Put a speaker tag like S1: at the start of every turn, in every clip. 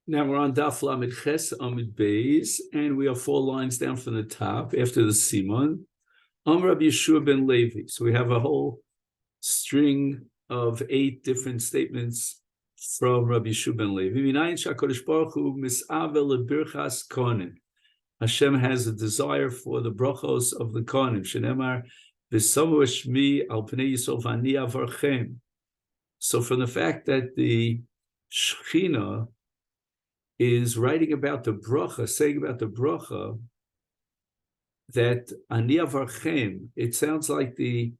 S1: Now we're on Daf Lamed Ches Amid Beis, and we are 4 lines down from the top after the Simon. Rabbi Yeshua ben Levi. So we have a whole string of 8 different statements from Rabbi Yeshua ben Levi. Minayin shakadosh baruch hu misavel lebirchas kohanim. Hashem has a desire for the brachos of the kohanim. Shenemar v'samu shmi al pnei Yisrael v'ani avarchem. So from the fact that the Shechina is writing about the bracha, saying about the bracha, that ani avarchem, it sounds like the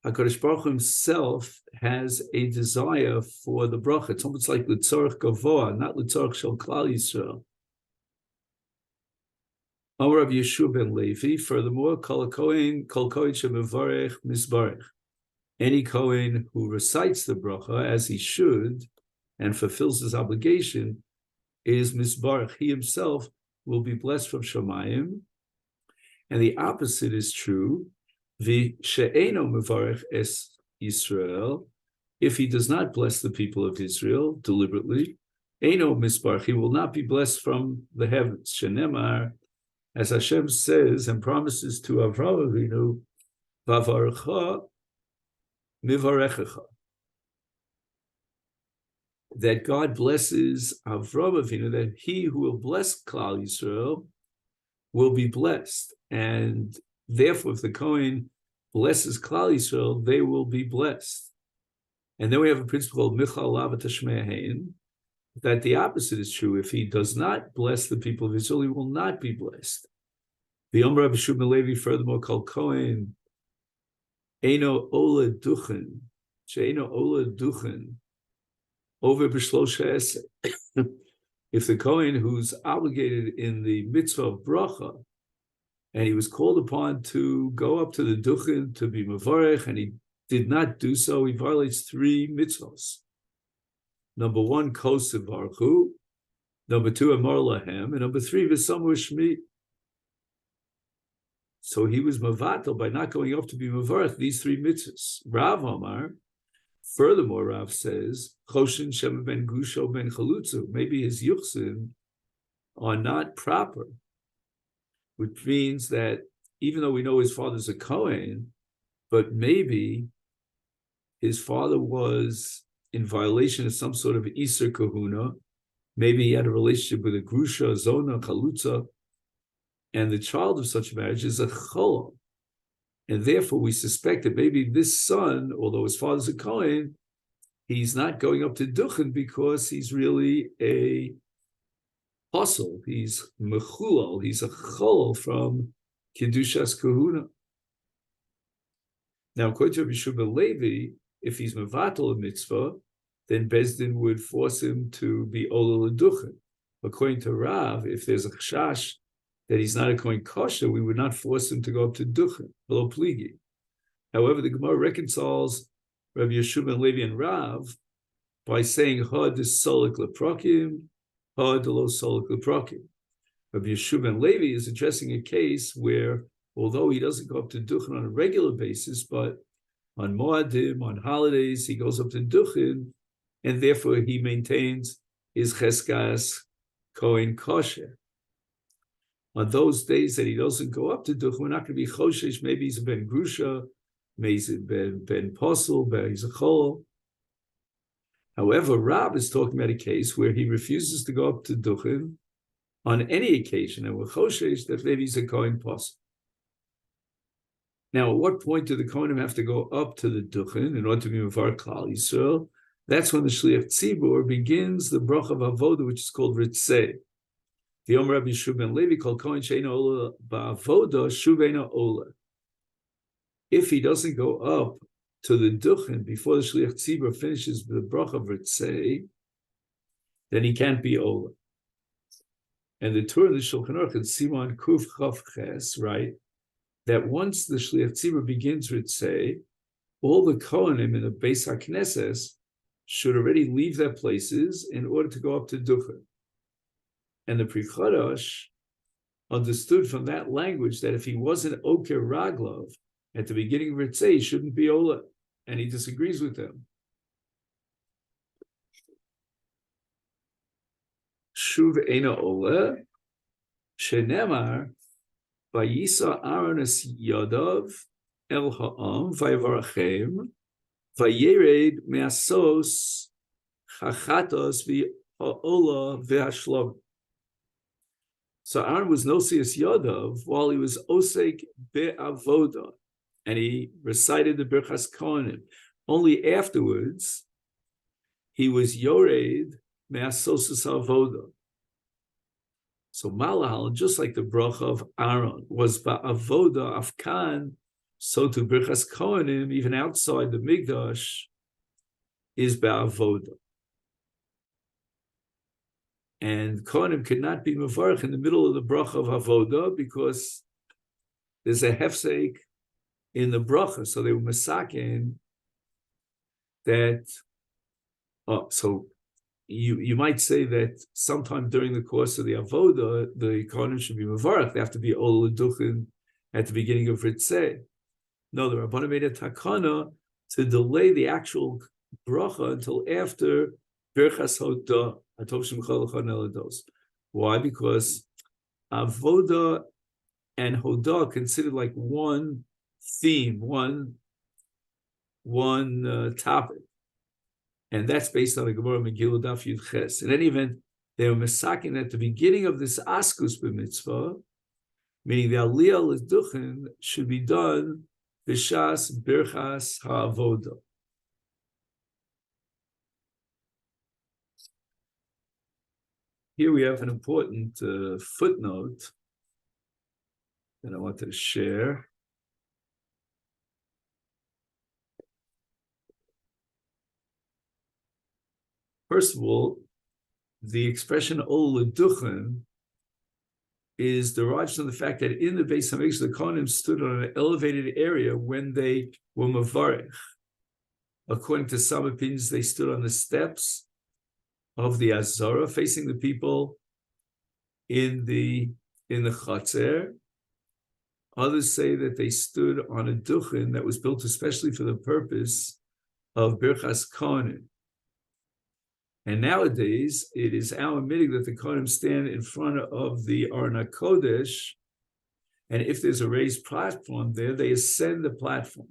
S1: HaKadosh Baruch Hu himself has a desire for the bracha. It's almost like l'tzorach gavoa, not l'tzorach shel klal Yisrael. Amar Rav Yeshua ben Levi. Furthermore, kol kohen shemevarech misbarech. Any kohen who recites the bracha as he should and fulfills his obligation is misbarech. He himself will be blessed from Shamayim. And the opposite is true. V'she'eno mevarech es Yisrael. If he does not bless the people of Israel deliberately, eno misbarech, he will not be blessed from the heavens. Shenemar, as Hashem says and promises to Avraham Avinu, v'avarecha mivarechecha, that God blesses Avraham Avinu, that he who will bless Klal Yisrael will be blessed. And therefore, if the Kohen blesses Klal Yisrael, they will be blessed. And then we have a principle called Michal Lav Tashmei, that the opposite is true. If he does not bless the people of Israel, he will not be blessed. The Omer Rabbi Yeshua ben Levi, furthermore, called Kohen, Eino Ola Duchen, She'eino Ola Duchen, over b'shlosha esek. If the Kohen who's obligated in the mitzvah of bracha, and he was called upon to go up to the duchen to be mevarech, and he did not do so, he violates 3 mitzvahs. Number 1, kosev baruchu. Number 2, amar lahem. And number 3, v'samu shmi. So he was mavatal by not going up to be mevarech these 3 mitzvahs. Rav Amar. Furthermore, Rav says, Choshen Shema ben Gusho ben Chalutzu, maybe his yuchsin are not proper, which means that even though we know his father's a Kohen, but maybe his father was in violation of some sort of Iser Kahuna, maybe he had a relationship with a Grusha, Zona, Chalutza, and the child of such a marriage is a Cholom. And therefore, we suspect that maybe this son, although his father's a Kohen, he's not going up to Duchen because he's really a apostle. He's mechulal. He's a chol from Kedushas Kahuna. Now, according to Rabbi Yeshua ben Levi, if he's mevatel a mitzvah, then Bezdin would force him to be ola l'duchen. According to Rav, if there's a chashash that he's not a Kohen kosher, we would not force him to go up to Duchen, below Pligi. However, the Gemara reconciles Rabbi Yeshua ben Levi and Rav by saying, Ha de solik leprokim, ha de lo solik leprokim. Rabbi Yeshua ben Levi is addressing a case where, although he doesn't go up to Duchen on a regular basis, but on Moadim, on holidays, he goes up to Duchen, and therefore he maintains his cheskas Kohen kosher. On those days that he doesn't go up to Duchen, we're not going to be choshesh. Maybe he's a ben grusha, maybe he's a ben posel, maybe he's a chol. However, Rab is talking about a case where he refuses to go up to Duchen on any occasion, and we're choshesh that maybe he's a kohen posel. Now, at what point do the kohenim have to go up to the Duchen in order to be mevar Klal Yisrael? That's when the shliach tzibur begins the bracha of avoda, which is called ritzeh. The Omer Rabbi Yeshua ben Levi called Kohen she'eino ola ba'avoda shuveino ola. If he doesn't go up to the Duchen before the Shliach Tzibur finishes the bracha of Ritzei, then he can't be ola. And the Torah of the Shulchan Aruch in Siman Kuf Chav Ches, right, that once the Shliach Tzibur begins Ritzei, all the Kohanim in the Beis HaKnesses should already leave their places in order to go up to Duchen. And the Pri Chadash understood from that language that if he wasn't Oker Raglov at the beginning of Ritzei, he shouldn't be Ola, and he disagrees with them. shuv eina ola, shenemar, vayisa Aaron es yadav el ha'am, vayivarachem, vayered me'asos chachatos v'ha'ola v'hashlam. So Aaron was nosius yadav while he was osek be'avoda, and he recited the Birchas Kohanim. Only afterwards, he was yored me'asosus avoda. So Malahal, just like the bracha of Aaron was ba'avoda afkan, so to Birchas Kohanim, even outside the Mikdash, is ba'avoda. And Kohanim could not be mevarich in the middle of the bracha of avoda because there's a hefsek in the bracha, so they were masakin that. Oh, so you might say that sometime during the course of the avoda, the Kohanim should be mevarich. They have to be ol duchen at the beginning of ritzeh. No, the Rabbanan made a takana to delay the actual bracha until after Birchas Hodah. Why? Because avoda and hodah are considered like one theme, one topic, and that's based on the Gemara Megillah Daf Yud Ches. In any event, they were masakin at the beginning of this askus b'mitzvah, meaning the aliyah l'duchen should be done b'shas birchas ha'avoda. Here we have an important footnote that I want to share. First of all, the expression ol l'duchen is derived from the fact that in the Beis Hamikdash, the Kohanim stood on an elevated area when they were mavarech. According to some opinions, they stood on the steps of the Azara, facing the people in the Chatzer. Others say that they stood on a duchen that was built especially for the purpose of Birchas Kohanim. And nowadays, it is our minig that the Kohanim stand in front of the Aron HaKodesh, and if there's a raised platform there, they ascend the platform.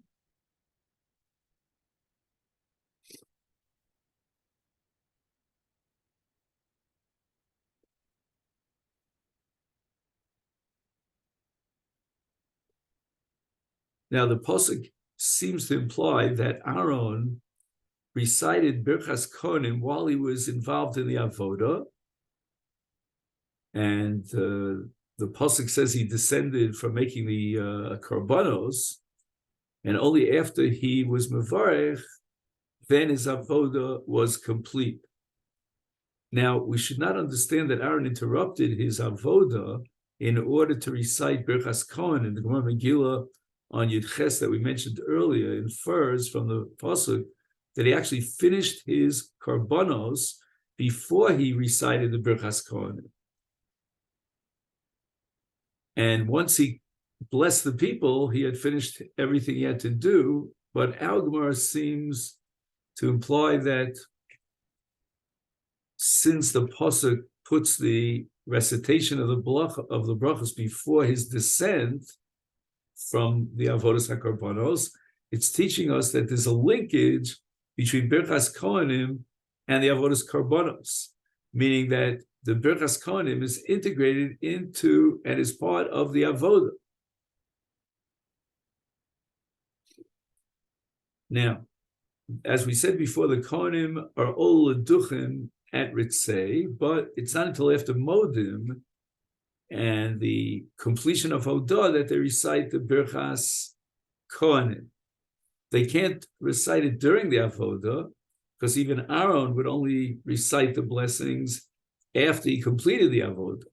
S1: Now, the pasuk seems to imply that Aaron recited Birchas Kohanim while he was involved in the avoda, and the pasuk says he descended from making the korbanos, and only after he was mevarech, then his avoda was complete. Now, we should not understand that Aaron interrupted his avoda in order to recite Birchas Kohanim. The Gemara Megillah on Yud Ches that we mentioned earlier infers from the pasuk that he actually finished his korbanos before he recited the Birchas Kohanim. And once he blessed the people, he had finished everything he had to do. But our Gemara seems to imply that since the pasuk puts the recitation of the brachos before his descent from the avodas hakorbanos, it's teaching us that there's a linkage between Birchas Kohanim and the avodas korbanos, meaning that the Birchas Kohanim is integrated into and is part of the avodah. Now, as we said before, the Kohanim are ol l'duchen at Ritzei, but it's not until after Modim and the completion of Hodah that they recite the Birchas Kohanim. They can't recite it during the Avodah, because even Aaron would only recite the blessings after he completed the Avodah.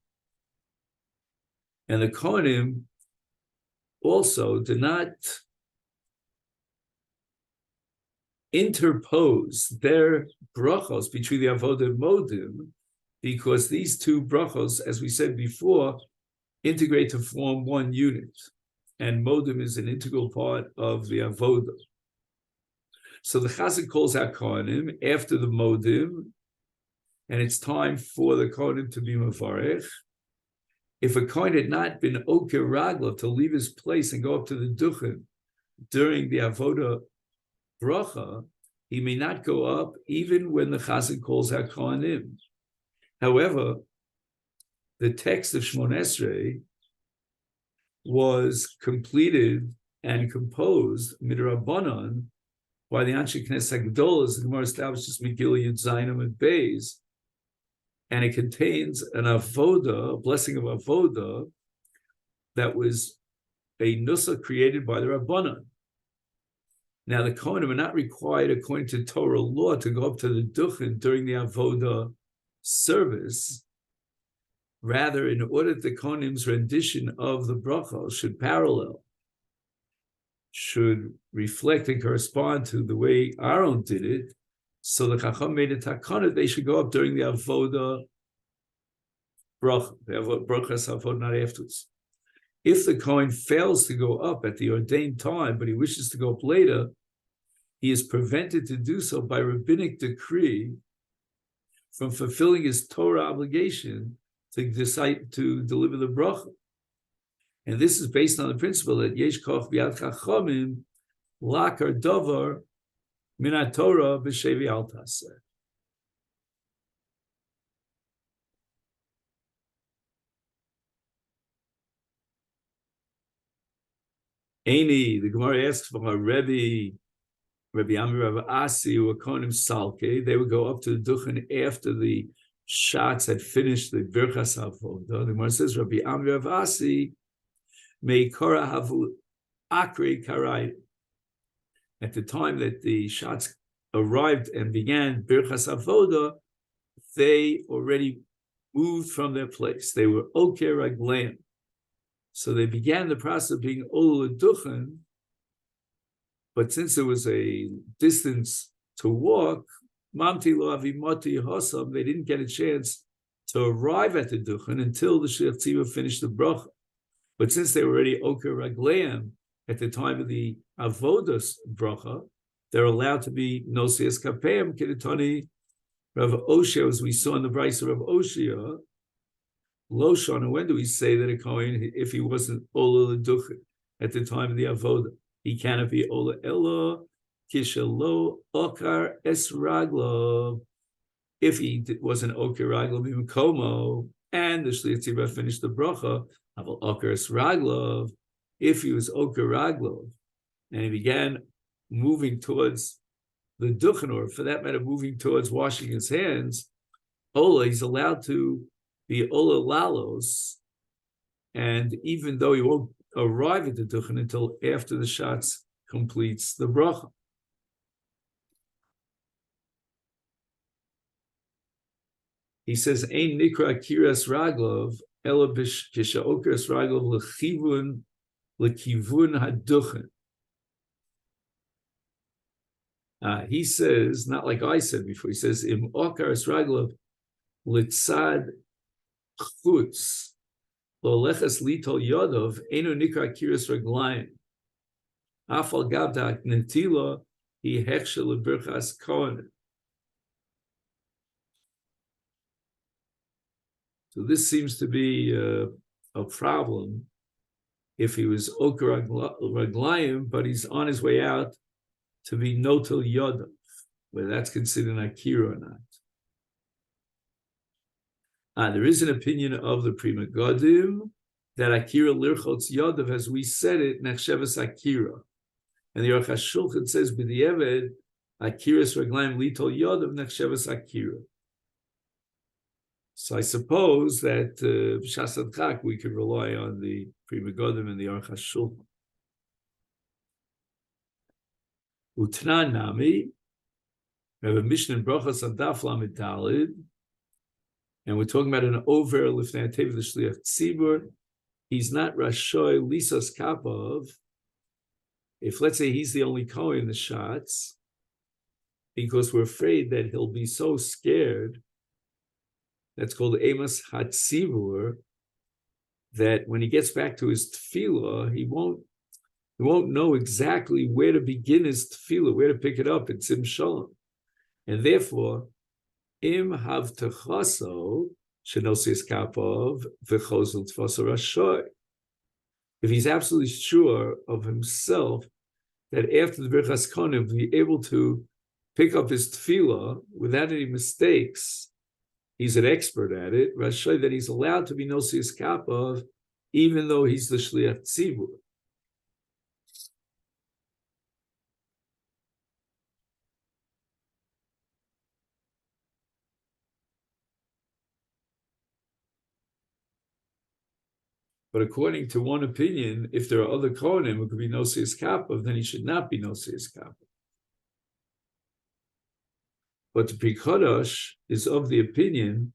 S1: And the Kohanim also did not interpose their brachos between the Avodah and Modim, because these two brachos, as we said before, integrate to form one unit. And Modim is an integral part of the Avodah. So the Chazak calls out Kohanim after the Modim, and it's time for the Kohen to be Mevarech. If a Kohen had not been Oker Raglav to leave his place and go up to the Duchen during the Avodah Bracha, he may not go up even when the Chazan calls out Kohanim. However, the text of Shmon Esrei was completed and composed midrabanan by the Anshe Knesset Hagdolos. The Gemara establishes Megillah Yud Zayin and Beis, and it contains an avoda, a blessing of avoda, that was a nusach created by the Rabbanan. Now, the Kohanim are not required, according to Torah law, to go up to the Duchen during the avoda service. Rather, in order that the Kohanim's rendition of the bracha should parallel, should reflect and correspond to the way Aaron did it, so the Chacham made a takana, they should go up during the avoda bracha. The brachas avoda, not afterwards. If the Kohen fails to go up at the ordained time, but he wishes to go up later, he is prevented to do so by rabbinic decree from fulfilling his Torah obligation to decide to deliver the bracha. And this is based on the principle that yesh koch b'yad chachamim lakar davar min Torah b'shevi al taseh. Any, the Gemara asks from a Rebbe Amir Rav Asi, who were Kohanim Salke. They would go up to the Duchen after the shots had finished the Birchas Avodah. The Gemara says, Rabbi Amir Rav Asi, Mei Korah Havu Akre Karai. At the time that the shots arrived and began Birchas Avodah, they already moved from their place. They were Oker Ragleim. So they began the process of being Ol Duchen, but since there was a distance to walk, Mamti Lo Avimoti Hosam, they didn't get a chance to arrive at the Duchen until the Shliach Tzibah finished the bracha. But since they were already Oker Ragleim at the time of the Avodas bracha, they're allowed to be Nosias Kapeim Kedetani Rav Oshia, as we saw in the Brisa of Rav Oshia. Loshon, and when do we say that a Kohen, if he wasn't Ola L'Duchen at the time of the Avodah, he cannot be Ola Elo Kishalo Okar Es Raglo. If he wasn't Okar Raglo B'Makomo, and the Shliach Tzibah finished the bracha, Aval Okar Es Raglo. If he was Okar Raglo, and he began moving towards the Duchen, or for that matter, moving towards washing his hands, Ola, he's allowed to be Ola Lalos, and even though he won't arrive at the Duchen until after the shots completes the bracha. He says, Ein Nikra Kiras Raglov, Ela Kisha Okras Raglov Lekivun HaDuchen. He says, not like I said before, he says, Im Okaras Raglov Litzad Chutz Lo Leches Litol Yodov Eno Nikra Kiras Raglayim Afal Gavdak Netila He Hechshel Birchas Kohen. So this seems to be a problem if he was Oker Raglayim, but he's on his way out to be Notel Yodov, whether that's considered an Akira or not. There is an opinion of the Pri Megadim that Akira Lirchotz Yodov, as we said it, Nechshavas Akira. And the Aruch HaShulchan says, B'di'eved, Akiras Raglayim Litol Yodov, Nechshavas Akira. So I suppose that B'Shas Adchak, we could rely on the Pri Megadim and the Aruch HaShulchan. Utnan Nami, we have a Mishnah in Brachos on Daf Lamed Daled, and we're talking about an over Lifnei Tev the Shliach Tzibur. He's not Rashoy Lisas Kapov. If, let's say, he's the only Kohen in the shots, because we're afraid that he'll be so scared, that's called Amos Hatzivur, that when he gets back to his tefillah, he won't know exactly where to begin his tefillah, where to pick it up in Sim Shalom. And therefore, Im havtechaso shenosis kapov v'chosel tfasor rashoy. If he's absolutely sure of himself that after the Birchas Kohanim he'll be able to pick up his tefillah without any mistakes, he's an expert at it, rashoy, that he's allowed to be nosius kapov even though he's the shliach tzibur. But according to one opinion, if there are other Kohanim who could be nosius kapov, then he should not be nosius kapov. But the Pri Chodosh is of the opinion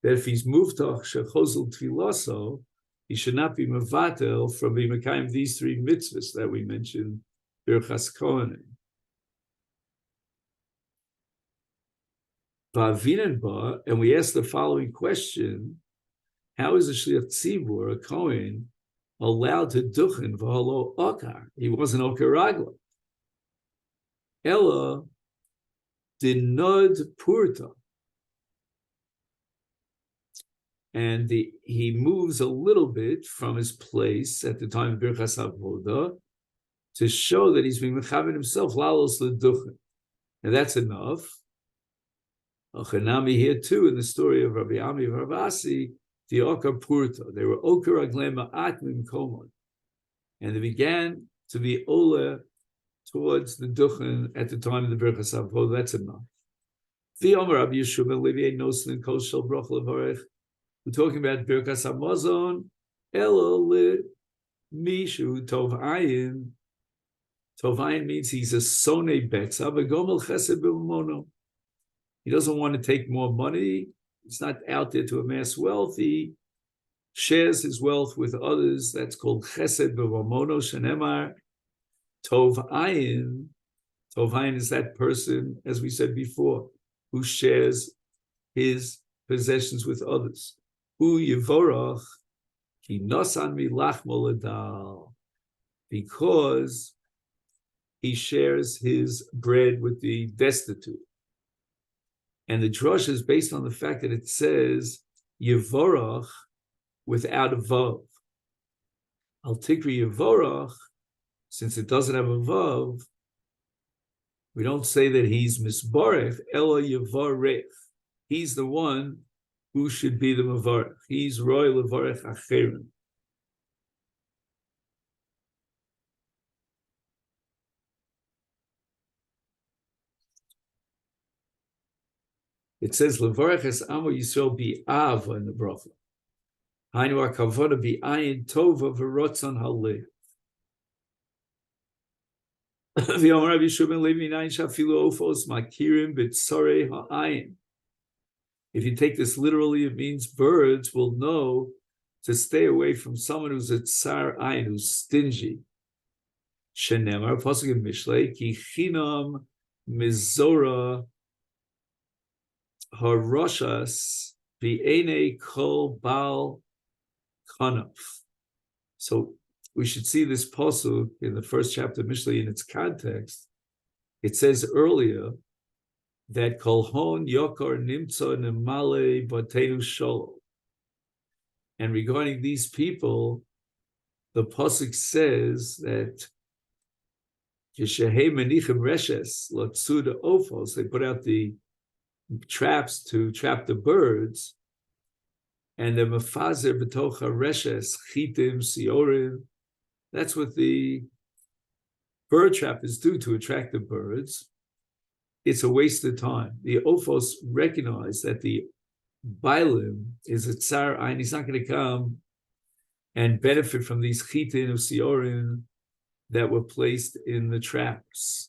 S1: that if he's muftach shechozel tfilaso, he should not be mevatel from being mekayim these three mitzvahs that we mentioned, Birchas Kohanim. And we ask the following question: how is a shliach tzibur, a Kohen, allowed to duchen v'halo okar? He wasn't okar ragla. Ella dinod purta. And he moves a little bit from his place at the time of Birchas Avoda to show that he's being mechaven himself, lalos leduchen. And that's enough. Ochanami here too, in the story of Rabbi Ami and Rabbi Asi, the Okar Purta. They were Okar Aglema Atmim Komon. And they began to be Ola towards the Duchen at the time of the Birchas Avoda. That's enough. The Omer Rabbi Yeshua ben Levi Noslin Kol Shel Broch Levarech. We're talking about Birkas Hamazon, Elo Mishu Tov Ayin. Tov Ayin means he's a Sone Betza, but Gomel Chesed B'Mono. He doesn't want to take more money. He's not out there to amass wealth. He shares his wealth with others. That's called Chesed B'Mono Shenemar Tov Ayin. Tov Ayin is that person, as we said before, who shares his possessions with others. Hu Yevorach Ki Nosan Milach Moladal, because he shares his bread with the destitute. And the drush is based on the fact that it says Yevorach without a vav. Al Tikri Yevorach, since it doesn't have a vav, we don't say that he's misbarech, Ela Yevorech. He's the one who should be the Mavarech. He's Roy Levarech Acherim. It says Levarech es Amo Yisrael bi'ava in the bracha. Hainu hakavoda bi'ayin tova v'rotzon halev. V'yom Rabbi Yeshua ben Levi nayin shafilu ofos makirim b'tzorei ha'ayin. If you take this literally, it means birds will know to stay away from someone who's a tsar ayin, who's stingy. Shenemar, pasuk in Mishlei, ki chinam mizora haroshas bi'enei kol bal kanaf. So we should see this pasuk in the first chapter of Mishlei in its context. It says earlier that kol hon yokar nimtza nemale batenu shalom. And regarding these people, the pasuk says that Yeshehei menichem reshes latzuda ofos, they put out the traps to trap the birds, and the mefazer betocha reshes chitim siorim. That's what the bird trappers do to attract the birds. It's a waste of time. The Ophos recognize that the Bailim is a tsar ayin. He's not going to come and benefit from these chitin of siorim that were placed in the traps.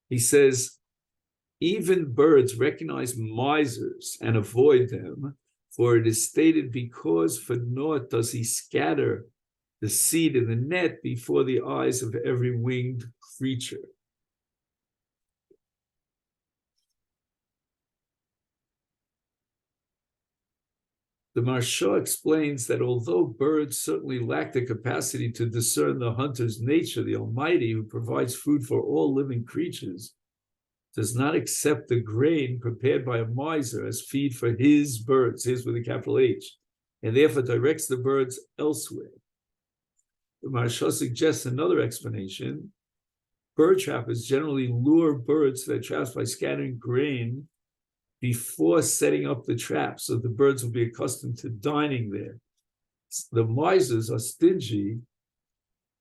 S1: He says, even birds recognize misers and avoid them, for it is stated, because for naught does he scatter the seed in the net before the eyes of every winged creature. The Maharsha explains that although birds certainly lack the capacity to discern the hunter's nature, the Almighty, who provides food for all living creatures, does not accept the grain prepared by a miser as feed for his birds, his with a capital H, and therefore directs the birds elsewhere. The Maharsha suggests another explanation. Bird trappers generally lure birds to their traps by scattering grain before setting up the trap, so the birds will be accustomed to dining there. The misers are stingy,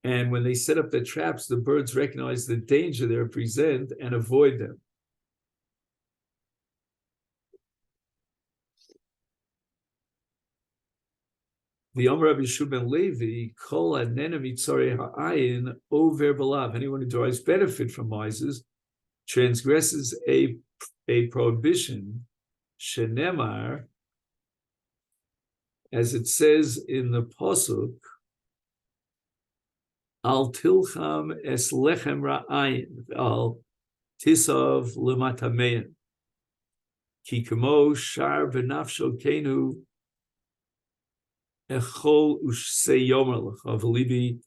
S1: and when they set up their traps, the birds recognize the danger they represent and avoid them. The Amar Rabbi Yeshua ben Levi, Kol Hanena Mitzarei Ha'ayin Over Balav. Anyone who derives benefit from misers transgresses a prohibition, shenemar, as it says in the pasuk, al tilcham es lechem ra'ayin, al tisav lematamein, ki kamo shar v'nafsho kenu echol ushsei yomer lecha v'libi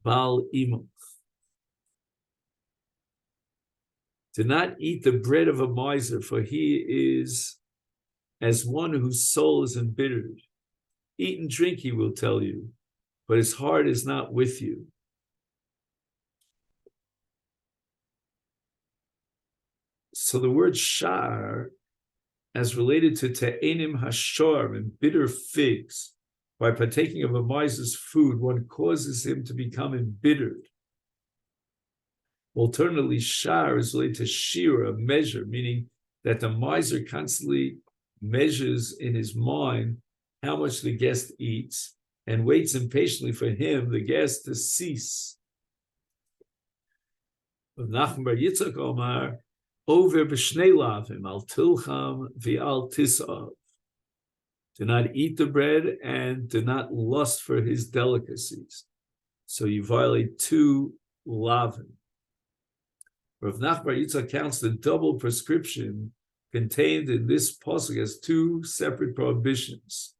S1: bal imo. Do not eat the bread of a miser, for he is as one whose soul is embittered. Eat and drink, he will tell you, but his heart is not with you. So the word shar, as related to te'enim hashor and bitter figs, by partaking of a miser's food, one causes him to become embittered. Alternatively, shar is related to shira, measure, meaning that the miser constantly measures in his mind how much the guest eats and waits impatiently for him, the guest, to cease. Nachman bar Yitzchak Omar, over b'shnei lavim, al tilcham v'al tisav. Do not eat the bread and do not lust for his delicacies. So you violate two lavim. Rav Nachman bar Yitzchak counts the double prescription contained in this pasuk as two separate prohibitions.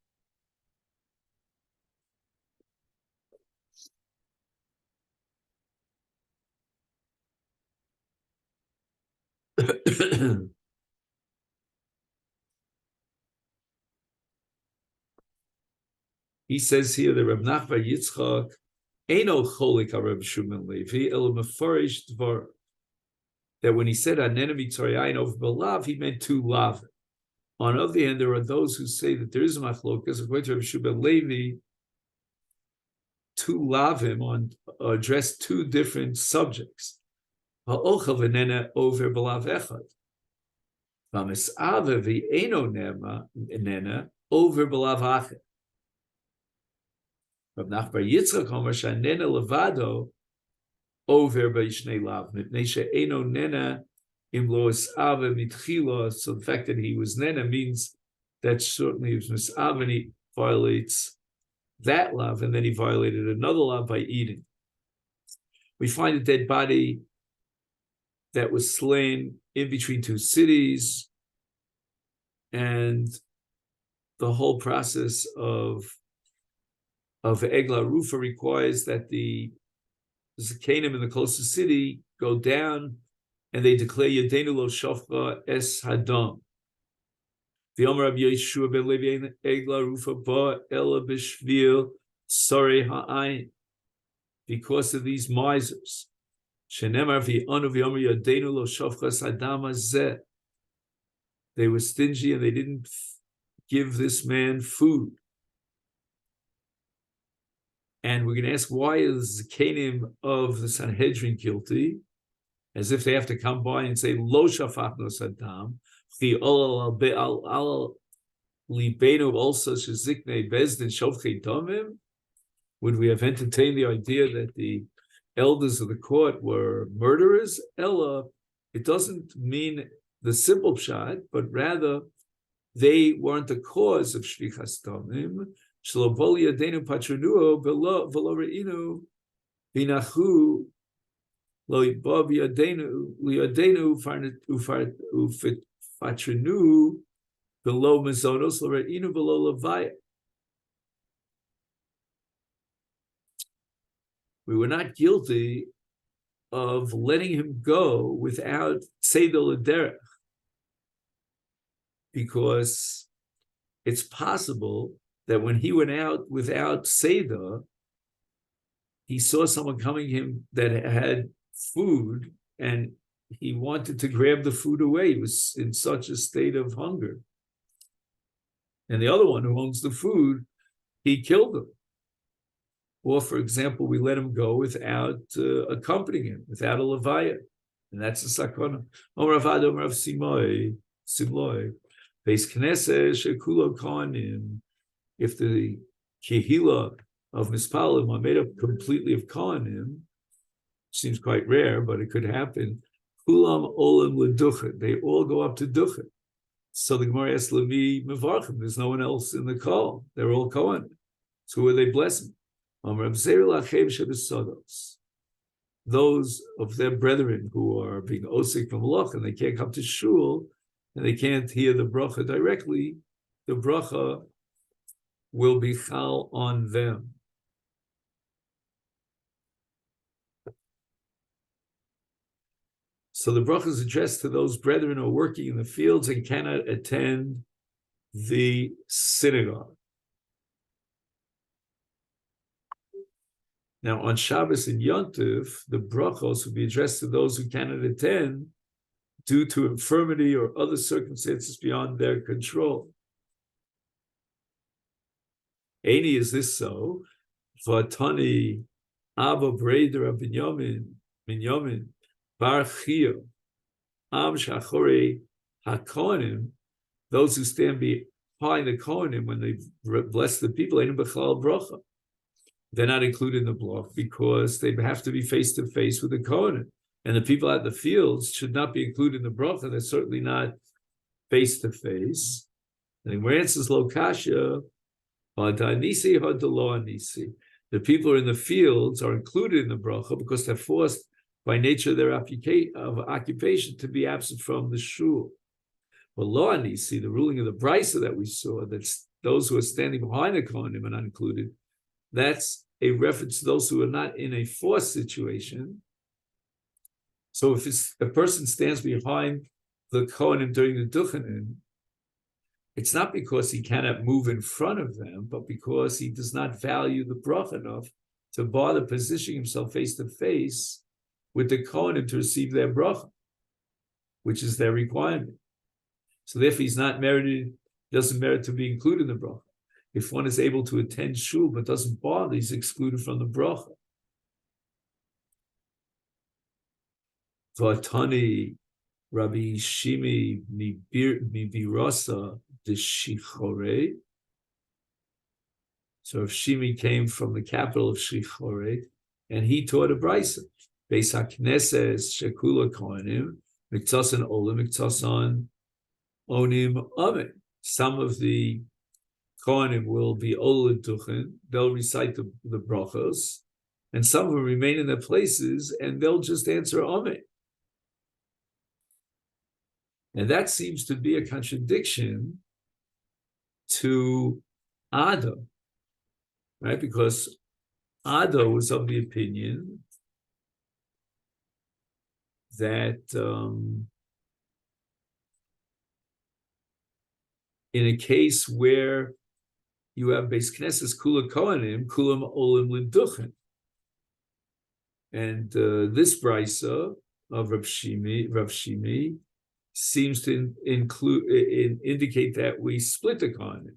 S1: He says here that Rav Nachman bar Yitzchak Eino cholik Rav Shimon Levi el mefarish dvar, that when he said Hanena Mitzarei over balav, he meant two lav. On the other hand, there are those who say that there is a machlokas according to Rav Shimon Levi. Two lavim on address two different subjects. Ha'ochel v'nena over balav echad. V'misave v'eino nena over balav achad. Rav Nachman bar Yitzchak Omer shanena levado over b'shnei lav mipnei she'eino nena im lo isave mitchila. So the fact that he was nena means that certainly he was misave and he violates that lav, and then he violated another lav by eating. We find a dead body that was slain in between two cities, and the whole process of Egla Rufa requires that the Zakanim in the closest city go down and they declare Yadenu lo shofcha es hadam. The Omer Rabbi Yeshua ben Levi Egla Rufa ba ela b'shvil sorei ha'ayin. Because of these misers, shenemar v'anu v'omer Yadenu lo shofcha es hadam hazeh. They were stingy and they didn't give this man food. And we're going to ask, why is the Zakanim of the Sanhedrin guilty? As if they have to come by and say, Lo shafachno sadam, chi olal libenu also sheziknei bezdin shofchei domim. Would we have entertained the idea that the elders of the court were murderers? Ella, it doesn't mean the simple pshat, but rather they weren't the cause of shvichas domim. Shlobol yadenu patronuo velo reinu binachu lo yibob yadenu liyadenu ufatrenu below mezonos lo reinu below levaya. we were not guilty of letting him go without Seder L'derech, because it's possible that when he went out without Seder, he saw someone coming him that had food, and he wanted to grab the food away. He was in such a state of hunger. And the other one who owns the food, he killed him. Or, for example, we let him go without accompanying him, without a levaya. And that's a sakona. Omer Avad, Omer Av Simoi, Beis Knesset Shekulo Kohanim. If the Kehila of Mispalim are made up completely of Kohanim, seems quite rare, but it could happen. Kulam Olam L'Duchet. They all go up to Duchet. So the Gemara asks, Lemi Mevarchim. There's no one else in the call. They're all Kohen. So who are they blessing? Those of their brethren who are being osik from Loch and they can't come to shul and they can't hear the bracha directly, the bracha will be chal on them. So the bracha is addressed to those brethren who are working in the fields and cannot attend the synagogue. Now, on Shabbos and Yontif, the brachos will be addressed to those who cannot attend due to infirmity or other circumstances beyond their control. Eini, is this so? Vatani Abba Breder of Binyamin Bar Chio Am Shachore HaKohanim, those who stand behind the Kohanim when they bless the people, Einu B'chlal Bracha. They're not included in the block because they have to be face to face with the Kohanim. And the people at the fields should not be included in the bracha. They're certainly not face to face. And where it says lo kasha, the people who are in the fields are included in the bracha because they're forced by nature of their occupation to be absent from the shul. But lo anisi, the ruling of the brisa that we saw, that those who are standing behind the Kohanim are not included, that's a reference to those who are not in a forced situation. So if a person stands behind the Kohanim during the Duchanim, it's not because he cannot move in front of them, but because he does not value the bracha enough to bother positioning himself face to face with the Kohanim to receive their bracha, which is their requirement. So therefore he's not merited, doesn't merit to be included in the bracha. If one is able to attend shul but doesn't bother, he's excluded from the bracha. Vatani Rabbi Shimi Mibirasa Deshichore. So if Shimi came from the capital of Shichore, and he taught a brisa, Beis HaKnesses Shekula Kohanim, Miktasan Olim, Miktasan Onim Amen. Some of the Kohanim will be Oled Duchen, they'll recite the brachos, and some will remain in their places and they'll just answer Amen. And that seems to be a contradiction to Ada, right? Because Ada was of the opinion that in a case where you have Beis Knesses Kula Kohanim, Kulam Olim L'Duchen. And this brisa of Rav Shimi seems to indicate that we split the Kohanim.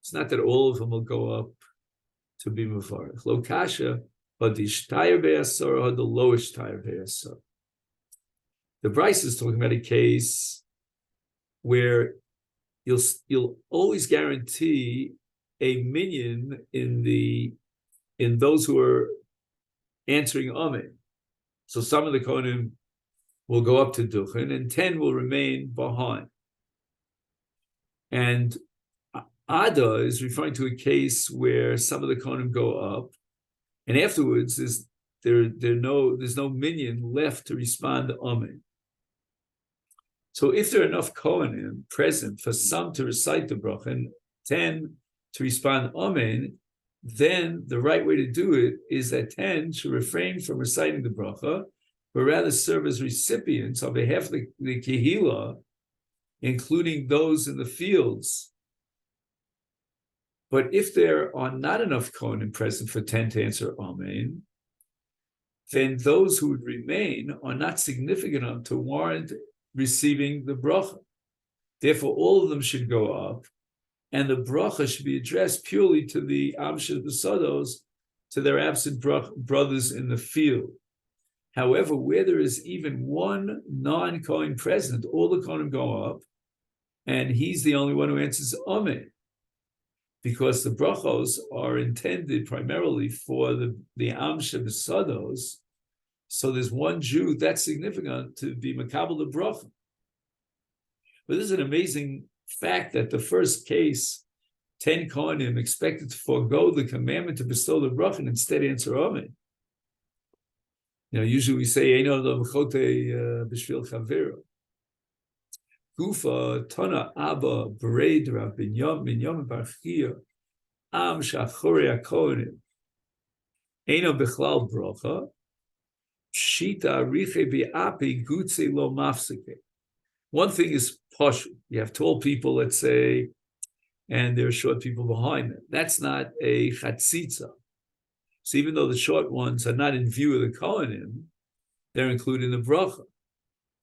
S1: It's not that all of them will go up to be Mevarech. Lo kasha, but the Shtayr Be'asar or the lowest Shtayr Be'asar. The brisa is talking about a case where you'll always guarantee a minyan in those who are answering Amen. So some of the Kohanim will go up to Duchen and 10 will remain behind. And Ada is referring to a case where some of the Kohanim go up and afterwards there's no minyan left to respond to Amen. So if there are enough Kohanim present for some to recite the bracha and 10 to respond Amen, then the right way to do it is that 10 should refrain from reciting the bracha, but rather serve as recipients on behalf of the kehillah, including those in the fields. But if there are not enough kohanim present for 10 to answer Amen, then those who would remain are not significant enough to warrant receiving the bracha. Therefore, all of them should go up, and the bracha should be addressed purely to the Amshet Besados, to their absent brothers in the field. However, where there is even one non-Kohen present, all the Kohanim go up, and he's the only one who answers Amen, because the brachos are intended primarily for the Amshet Besados. So there's one Jew that's significant to be makabel the bracha. But this is an amazing fact that the first case, 10 Kohanim expected to forego the commandment to bestow the bracha and instead answer Amen. Usually we say, Eino lo mechote b'shvil chavero. Gufa tana abba bereid Rav Binyamin bar Chiya am shachorei haKohanim Eino bechlal bracha shita riche bi'api gutze lo mafseke. One thing is posh. You have tall people, let's say, and there are short people behind them. That's not a chatzitza. So even though the short ones are not in view of the Kohanim, they're included in the bracha.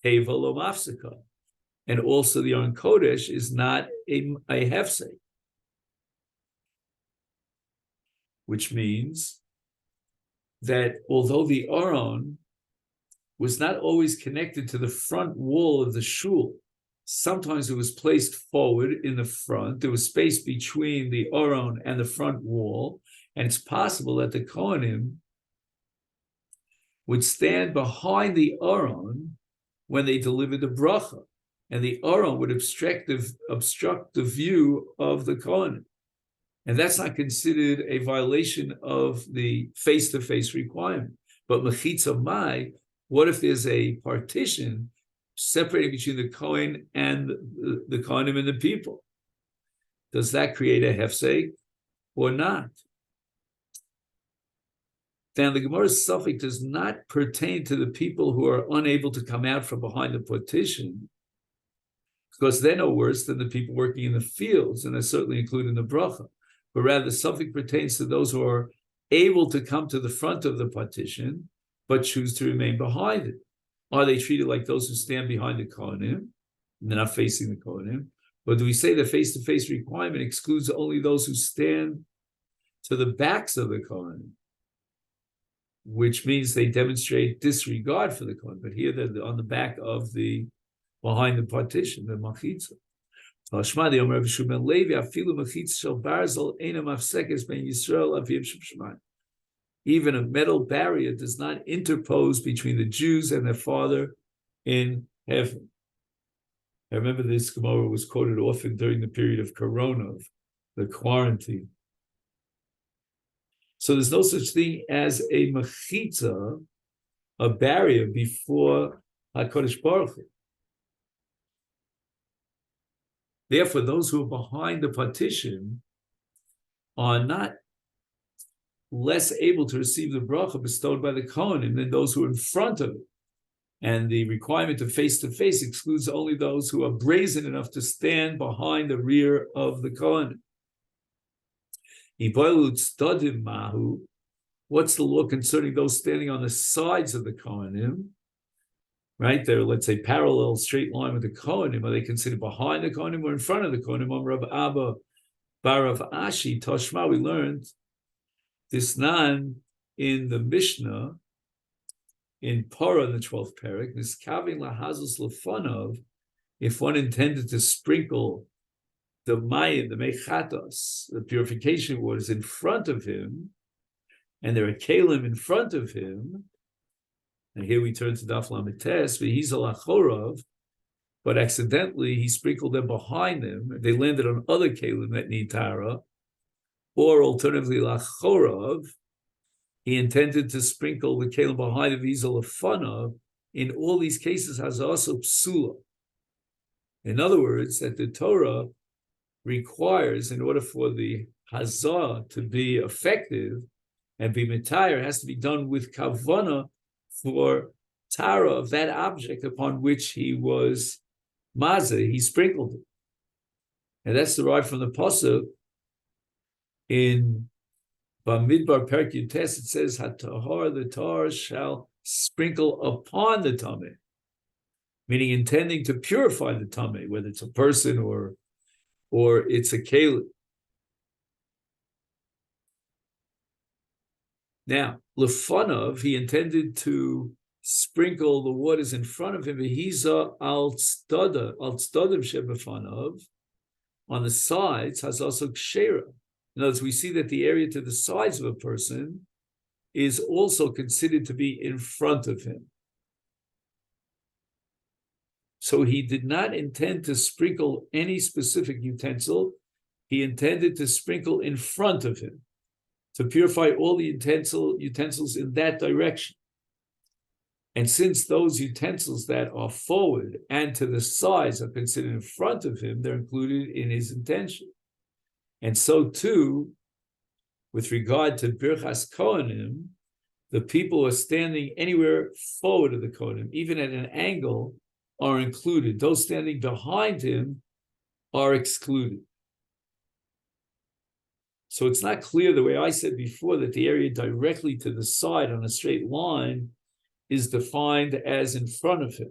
S1: Heva lo mafseka. And also the Aron Kodesh is not a hefsek, which means that although the Aron was not always connected to the front wall of the shul, sometimes it was placed forward in the front. There was space between the Aron and the front wall, and it's possible that the Kohanim would stand behind the Aron when they delivered the bracha, and the Aron would obstruct the view of the Kohanim. And that's not considered a violation of the face-to-face requirement. But mechitza mai, what if there's a partition separating between the Kohen and the Kohanim and the people? Does that create a hefsek or not? Then the Gemara's suffix does not pertain to the people who are unable to come out from behind the partition, because they're no worse than the people working in the fields, and they're certainly included in the bracha. But rather, the suffix pertains to those who are able to come to the front of the partition, but choose to remain behind it. Are they treated like those who stand behind the Kohanim? They're not facing the Kohanim. But do we say the face-to-face requirement excludes only those who stand to the backs of the Kohanim, which means they demonstrate disregard for the Kohen? But here they're on the back of behind the partition, the machitza. Even a metal barrier does not interpose between the Jews and their Father in heaven. I remember this Gemara was quoted often during the period of Corona, the quarantine. So there's no such thing as a mechitza, a barrier before HaKadosh Baruch Hu. Therefore, those who are behind the partition are not less able to receive the bracha bestowed by the Kohanim than those who are in front of it. And the requirement of face-to-face excludes only those who are brazen enough to stand behind the rear of the Kohanim. What's the law concerning those standing on the sides of the Kohanim? Right, they're, let's say, parallel, straight line with the Kohanim. Are they considered behind the Kohanim or in front of the Kohanim? Rav Abba Barav Ashi Toshma, we learned this nan in the Mishnah, in Parah, in the 12th parak, this kavin lahazus lefanov, if one intended to sprinkle the mayim, the mechatos, the purification waters in front of him, and there are kalim in front of him, and here we turn to Daf Lamed Tes, he's a lachorov, but accidentally he sprinkled them behind him, they landed on other kalim that need tara, or alternatively lachorov, he intended to sprinkle the kalim behind him, he's a lefanav. In all these cases has also psula. In other words, that the Torah requires, in order for the hazah to be effective and be mitayr, has to be done with kavana for tara of that object upon which he was mazeh, he sprinkled it. And that's derived from the pasuk in Bamidbar Perek Yutes. It says, "Hatahar, the tar shall sprinkle upon the tameh," meaning intending to purify the tameh, whether it's a person or it's a keli. Now, lefanov, he intended to sprinkle the waters in front of him. Vehiza al tzdadim shebefanov, on the sides, has also kshera. In other words, we see that the area to the sides of a person is also considered to be in front of him. So he did not intend to sprinkle any specific utensil. He intended to sprinkle in front of him, to purify all the utensils in that direction. And since those utensils that are forward and to the sides are considered in front of him, they're included in his intention. And so too, with regard to Birchas Kohanim, the people who are standing anywhere forward of the Kohanim, even at an angle, are included. Those standing behind him are excluded. So it's not clear, the way I said before, that the area directly to the side on a straight line is defined as in front of him.